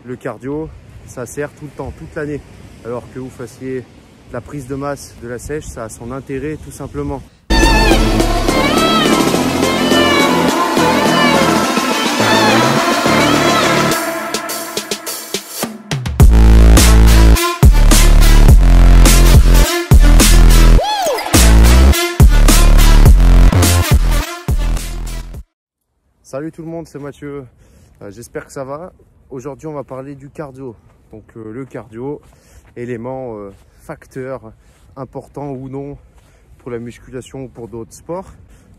le cardio, ça sert tout le temps, toute l'année. Alors que vous fassiez la prise de masse, de la sèche, ça a son intérêt tout simplement. Salut tout le monde, c'est Mathieu, j'espère que ça va. Aujourd'hui on va parler du cardio. Donc le cardio, élément, facteur important ou non pour la musculation ou pour d'autres sports.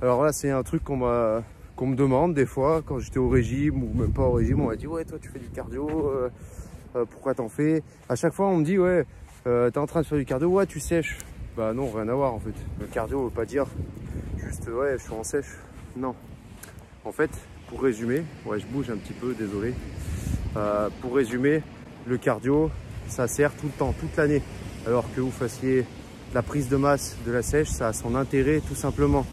Alors là c'est un truc qu'on me demande des fois quand j'étais au régime ou même pas au régime. On m'a dit ouais toi tu fais du cardio, pourquoi t'en fais? À chaque fois on me dit ouais t'es en train de faire du cardio, ouais tu sèches. Bah non, rien à voir en fait. Le cardio veut pas dire juste ouais je suis en sèche, non. En fait, pour résumer, ouais, je bouge un petit peu, désolé. Pour résumer, le cardio, ça sert tout le temps, toute l'année. Alors que vous fassiez la prise de masse, de la sèche, ça a son intérêt tout simplement.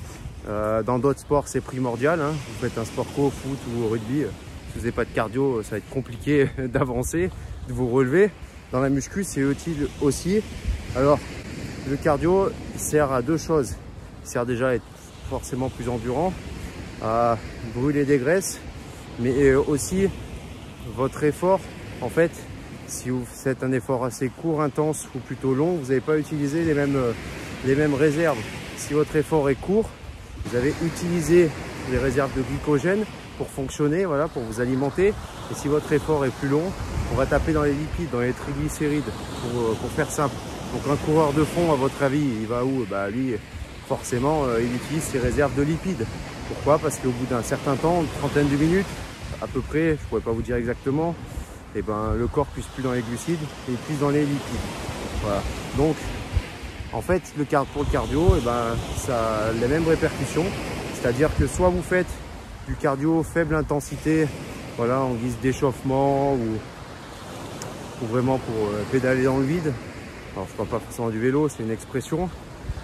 Dans d'autres sports, c'est primordial. Hein. Vous faites un sport co, foot ou au rugby, si vous n'avez pas de cardio, ça va être compliqué d'avancer, de vous relever. Dans la muscu, c'est utile aussi. Alors, le cardio, il sert à deux choses. Il sert déjà à être forcément plus endurant, à brûler des graisses, mais aussi votre effort. En fait, si vous faites un effort assez court, intense ou plutôt long, vous n'avez pas utilisé les mêmes réserves. Si votre effort est court, vous avez utilisé les réserves de glycogène pour fonctionner, voilà, pour vous alimenter. Et si votre effort est plus long, on va taper dans les lipides, dans les triglycérides, pour faire simple. Donc un coureur de fond, à votre avis, il va où? Bah lui, forcément, il utilise ses réserves de lipides. Pourquoi? Parce qu'au bout d'un certain temps, une trentaine de minutes, à peu près, je ne pourrais pas vous dire exactement, et ben, le corps puise plus dans les glucides et il puise dans les lipides. Voilà. Donc, en fait, pour le cardio, et ben, ça a les mêmes répercussions. C'est-à-dire que soit vous faites du cardio faible intensité, voilà, en guise d'échauffement ou vraiment pour pédaler dans le vide. Alors, je ne parle pas forcément du vélo, c'est une expression.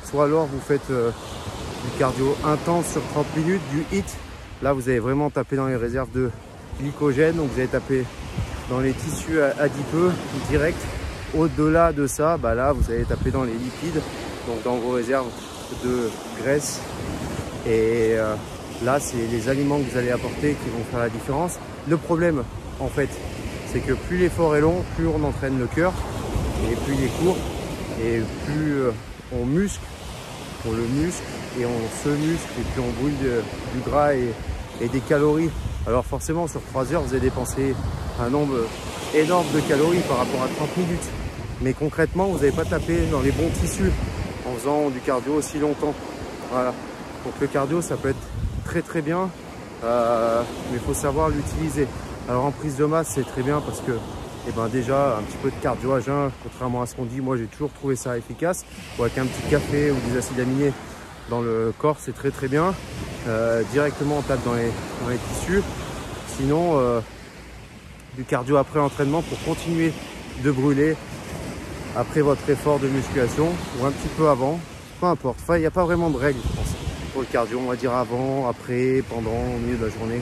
Soit alors vous faites du cardio intense sur 30 minutes, du HIIT. Là, vous allez vraiment taper dans les réserves de glycogène. Donc, vous allez taper dans les tissus adipeux direct. Au-delà de ça, bah là, vous allez taper dans les lipides, donc dans vos réserves de graisse. Et là, c'est les aliments que vous allez apporter qui vont faire la différence. Le problème, en fait, c'est que plus l'effort est long, plus on entraîne le cœur. Et plus il est court, et plus on muscle. On le muscle et on se muscle et puis on brûle du gras et des calories. Alors forcément sur 3 heures vous allez dépenser un nombre énorme de calories par rapport à 30 minutes. Mais concrètement vous n'allez pas taper dans les bons tissus en faisant du cardio aussi longtemps. Voilà. Donc le cardio ça peut être très bien, mais il faut savoir l'utiliser. Alors en prise de masse c'est très bien parce que déjà un petit peu de cardio à jeun, contrairement à ce qu'on dit, moi j'ai toujours trouvé ça efficace. Ou avec un petit café ou des acides aminés dans le corps, c'est très bien. Directement on tape dans les tissus. Sinon, du cardio après l'entraînement pour continuer de brûler après votre effort de musculation ou un petit peu avant, peu importe. Enfin, il n'y a pas vraiment de règle, je pense, pour le cardio. On va dire avant, après, pendant, au milieu de la journée.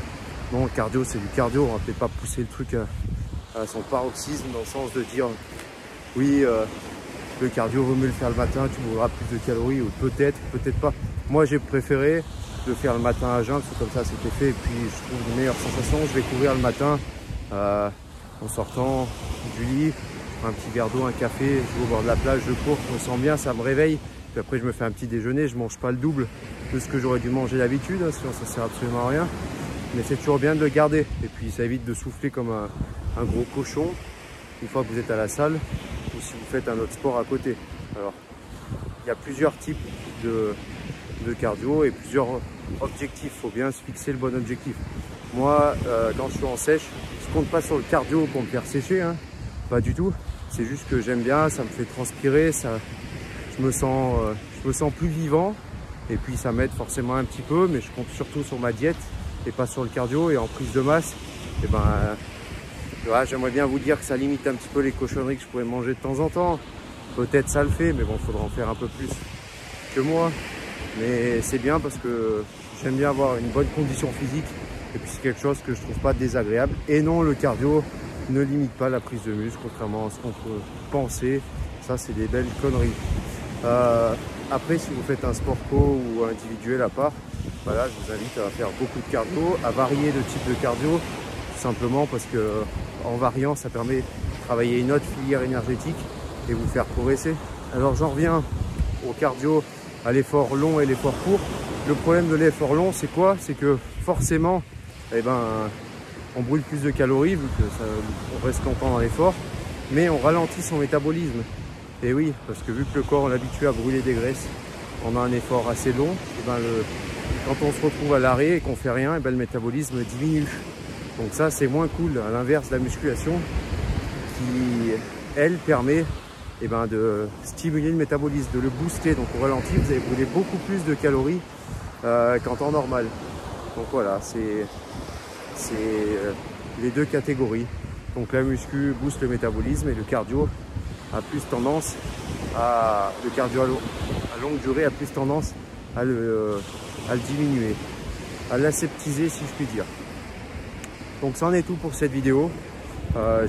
Non, le cardio c'est du cardio, on va peut-être pas pousser le truc à son paroxysme dans le sens de dire oui le cardio vaut mieux le faire le matin, tu brûleras plus de calories, ou peut-être pas. Moi j'ai préféré le faire le matin à jeun, c'est comme ça c'était fait, et puis je trouve une meilleure sensation. Je vais courir le matin en sortant du lit, un petit verre d'eau, un café, je vais au bord de la plage, je cours, je me sens bien, ça me réveille, puis après je me fais un petit déjeuner, je mange pas le double de ce que j'aurais dû manger d'habitude, sinon ça sert absolument à rien. Mais c'est toujours bien de le garder. Et puis ça évite de souffler comme un gros cochon une fois que vous êtes à la salle ou si vous faites un autre sport à côté. Alors, il y a plusieurs types de cardio et plusieurs objectifs. Il faut bien se fixer le bon objectif. Moi, quand je suis en sèche, je compte pas sur le cardio pour me faire sécher, hein. Pas du tout. C'est juste que j'aime bien, ça me fait transpirer, je me sens plus vivant. Et puis ça m'aide forcément un petit peu, mais je compte surtout sur ma diète et pas sur le cardio. Et en prise de masse, et voilà, j'aimerais bien vous dire que ça limite un petit peu les cochonneries que je pourrais manger de temps en temps. Peut-être ça le fait, mais bon, il faudra en faire un peu plus que moi. Mais c'est bien parce que j'aime bien avoir une bonne condition physique. Et puis c'est quelque chose que je trouve pas désagréable. Et non, le cardio, ne limite pas la prise de muscle, contrairement à ce qu'on peut penser. Ça, c'est des belles conneries. Après, si vous faites un sport co ou individuel à part, voilà, je vous invite à faire beaucoup de cardio, à varier le type de cardio, simplement parce que en variant, ça permet de travailler une autre filière énergétique et vous faire progresser. Alors j'en reviens au cardio, à l'effort long et l'effort court. Le problème de l'effort long, c'est quoi? C'est que forcément, eh ben, on brûle plus de calories vu que on reste longtemps dans l'effort, mais on ralentit son métabolisme. Et oui, parce que vu que le corps est habitué à brûler des graisses pendant un effort assez long, et ben quand on se retrouve à l'arrêt et qu'on fait rien, et ben le métabolisme diminue. Donc ça, c'est moins cool, à l'inverse de la musculation qui, elle, permet de stimuler le métabolisme, de le booster. Donc au ralenti, vous allez brûler beaucoup plus de calories qu'en temps normal. Donc voilà, c'est les deux catégories. Donc la muscu booste le métabolisme et le cardio a plus tendance à longue durée a plus tendance à le diminuer, à l'aseptiser si je puis dire. Donc ça en est tout pour cette vidéo.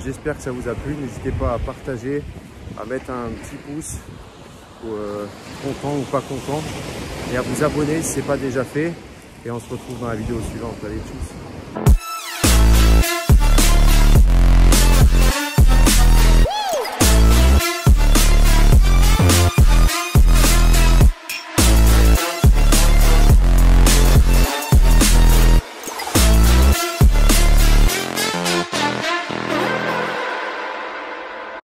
J'espère que ça vous a plu. N'hésitez pas à partager, à mettre un petit pouce, content ou pas content, et à vous abonner si ce n'est pas déjà fait. Et on se retrouve dans la vidéo suivante. Allez, tchuss.